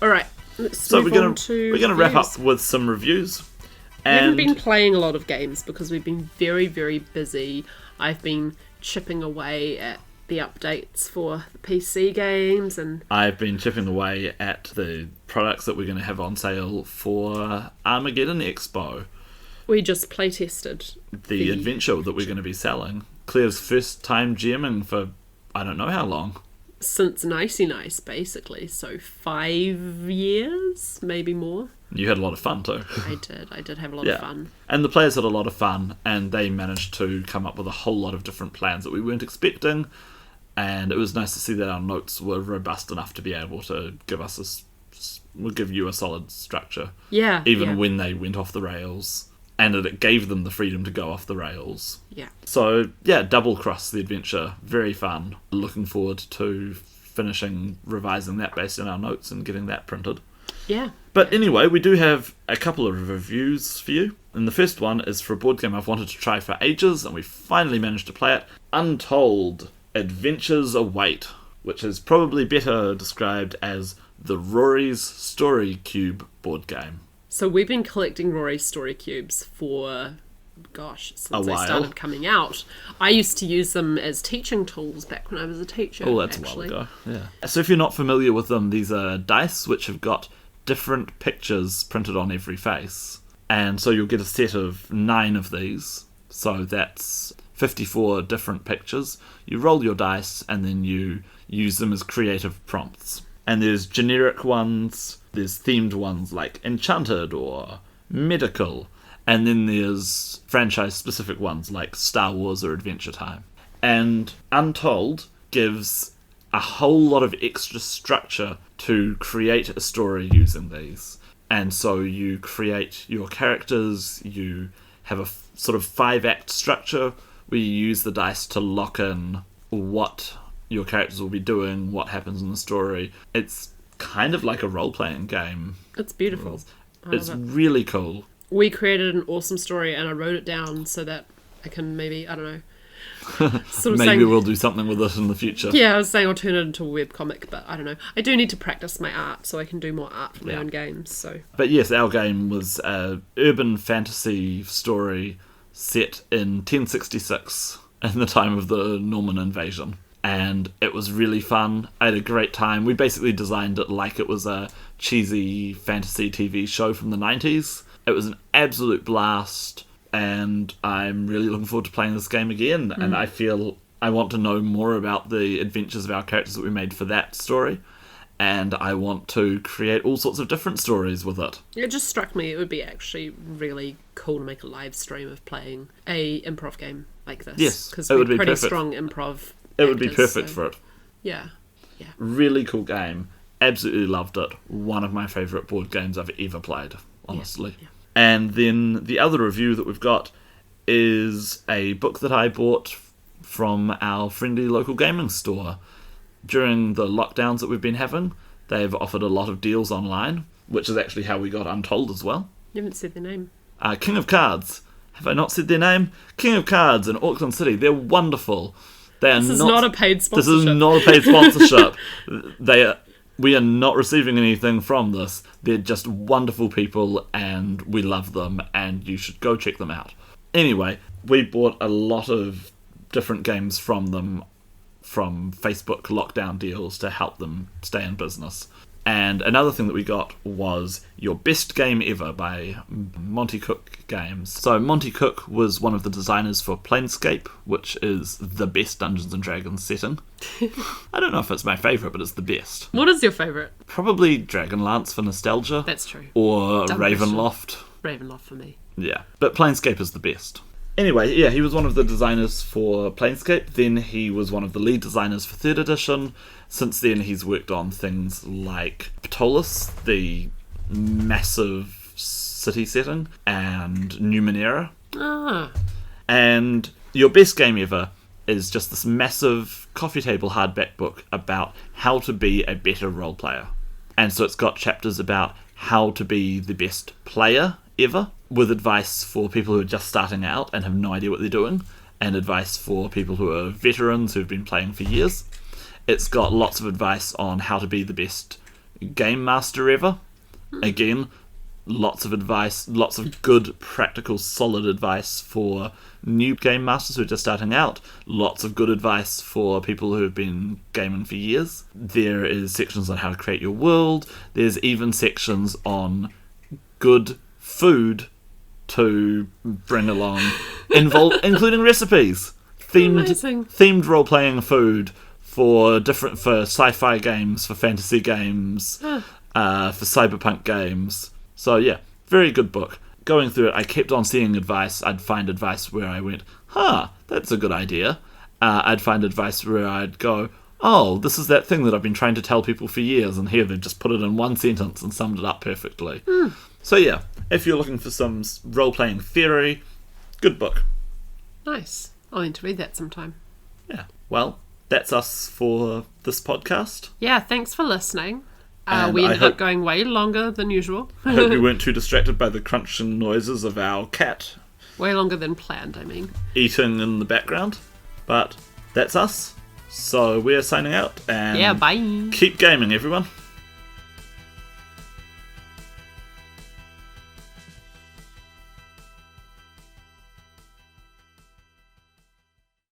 All right, let's So move we're on to gonna wrap reviews. up with some reviews. We haven't And been playing a lot of games because we've been very, very busy. I've been chipping away at the updates for the PC games, and I've been chipping away at the products that we're going to have on sale for Armageddon Expo, we just playtested the adventure that we're going to be selling. Claire's first time GMing for I don't know how long. since Nicey Nice, basically. So 5 years, maybe more. You had a lot of fun too. I did have a lot of fun. And the players had a lot of fun, and they managed to come up with a whole lot of different plans that we weren't expecting. And it was nice to see that our notes were robust enough to be able to give you a solid structure. Yeah. Even yeah. when they went off the rails. And that it gave them the freedom to go off the rails. Yeah. So, yeah, Double Cross the adventure. Very fun. Looking forward to revising that based on our notes and getting that printed. Yeah. But anyway, we do have a couple of reviews for you. And the first one is for a board game I've wanted to try for ages, and we finally managed to play it. Untold. Adventures Await, which is probably better described as the Rory's Story Cube board game. So we've been collecting Rory's Story Cubes for, since A they while. started coming out. I used to use them as teaching tools back when I was a teacher. Oh, that's actually. a while ago. Yeah. So if you're not familiar with them, these are dice which have got different pictures printed on every face. And so you'll get a set of 9 of these. So that's 54 different pictures. You roll your dice and then you use them as creative prompts. And there's generic ones, there's themed ones like Enchanted or Medical, and then there's franchise-specific ones like Star Wars or Adventure Time. And Untold gives a whole lot of extra structure to create a story using these. And so you create your characters, you have a sort of 5-act structure where you use the dice to lock in what your characters will be doing, what happens in the story. It's kind of like a role-playing game. It's beautiful. It's really cool. We created an awesome story and I wrote it down so that I can maybe, I don't know, sort of Maybe saying, we'll do something with it in the future. yeah, I was saying I'll turn it into a webcomic, but I don't know. I do need to practice my art so I can do more art for my own games. So, But yes, our game was an urban fantasy story set in 1066 in the time of the Norman invasion. And it was really fun. I had a great time. We basically designed it like it was a cheesy fantasy TV show from the 90s. It was an absolute blast, and I'm really looking forward to playing this game again. And I feel I want to know more about the adventures of our characters that we made for that story. And I want to create all sorts of different stories with it. it just struck me it would be actually really cool to make a live stream of playing a improv game like this. Yes, because it we're would be pretty perfect. strong improv. It would be actors, perfect so- for it. Yeah. Really cool game. Absolutely loved it. One of my favourite board games I've ever played, honestly. Yeah. And then the other review that we've got is a book that I bought from our friendly local gaming store. During the lockdowns that we've been having, they've offered a lot of deals online, which is actually how we got Untold as well. You haven't said their name. King of Cards. Have I not said their name? King of Cards in Auckland City. They're wonderful. They are This is not a paid sponsorship. This is not a paid sponsorship. We are not receiving anything from this. They're just wonderful people and we love them and you should go check them out. Anyway, we bought a lot of different games from them from Facebook lockdown deals to help them stay in business. And another thing that we got was Your Best Game Ever by Monty Cook Games. So Monty Cook was one of the designers for Planescape, which is the best Dungeons & Dragons setting. I don't know if it's my favourite, but it's the best. What is your favourite? Probably Dragonlance for nostalgia. That's true. Or Dumb Ravenloft. Ravenloft for me. Yeah, but Planescape is the best. Anyway, yeah, he was one of the designers for Planescape. Then he was one of the lead designers for 3rd edition. Since then, he's worked on things like Ptolis, the massive city setting, and Numenera. Ah. And Your Best Game Ever is just this massive coffee table hardback book about how to be a better role player. And so it's got chapters about how to be the best player ever, with advice for people who are just starting out and have no idea what they're doing, and advice for people who are veterans who've been playing for years. It's got lots of advice on how to be the best game master ever. Again, lots of advice, lots of good, practical, solid advice for new game masters who are just starting out. Lots of good advice for people who have been gaming for years. There is sections on how to create your world. There's even sections on good food to bring along, including recipes. Themed role-playing food for sci-fi games, for fantasy games, for cyberpunk games. So yeah, very good book. Going through it, I kept on seeing advice. I'd find advice where I went, that's a good idea. I'd find advice where I'd go, oh, this is that thing that I've been trying to tell people for years, and here they've just put it in one sentence and summed it up perfectly. So yeah, if you're looking for some role-playing theory, good book. Nice. I'll need to read that sometime. Yeah. Well, that's us for this podcast. Yeah, thanks for listening. We ended up going way longer than usual. I hope you weren't too distracted by the crunching noises of our cat. Way longer than planned, I mean. Eating in the background. But that's us. So we're signing out. And yeah, bye. Keep gaming, everyone.